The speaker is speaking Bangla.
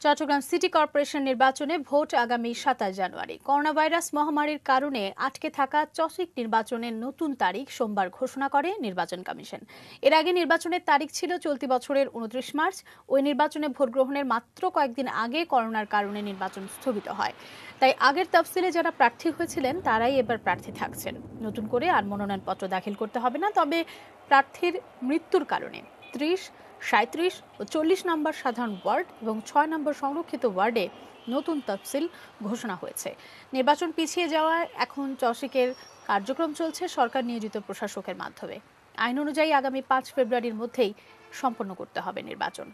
চট্টগ্রাম সিটি কর্পোরেশন নির্বাচনে ভোট আগামী ২৭ জানুয়ারি। করোনা ভাইরাস মহামারীর কারণে আটকে থাকা চসিক নির্বাচনের নতুন তারিখ সোমবার ঘোষণা করে নির্বাচন কমিশন। এর আগে নির্বাচনের তারিখ ছিল চলতি বছরের ২৯ মার্চ। ওই নির্বাচনে ভোট গ্রহণের মাত্র কয়েকদিন আগে করোনার কারণে নির্বাচন স্থগিত হয়। তাই আগের তফসিলে যারা প্রার্থী হয়েছিলেন তারাই এবার প্রার্থী থাকছেন। নতুন করে আর মনোনয়নপত্র দাখিল করতে হবে না, তবে প্রার্থীর মৃত্যুর কারণে ৩০, ৩৭ ও ৪০ নম্বর সাধারণ ওয়ার্ড এবং ৬ নম্বর সংরক্ষিত ওয়ার্ডে নতুন তফসিল ঘোষণা হয়েছে। নির্বাচন পিছিয়ে যাওয়ায় এখন চসিকের কার্যক্রম চলছে সরকার নিয়োজিত প্রশাসকের মাধ্যমে। আইন অনুযায়ী আগামী ৫ ফেব্রুয়ারির মধ্যেই সম্পন্ন করতে হবে নির্বাচন।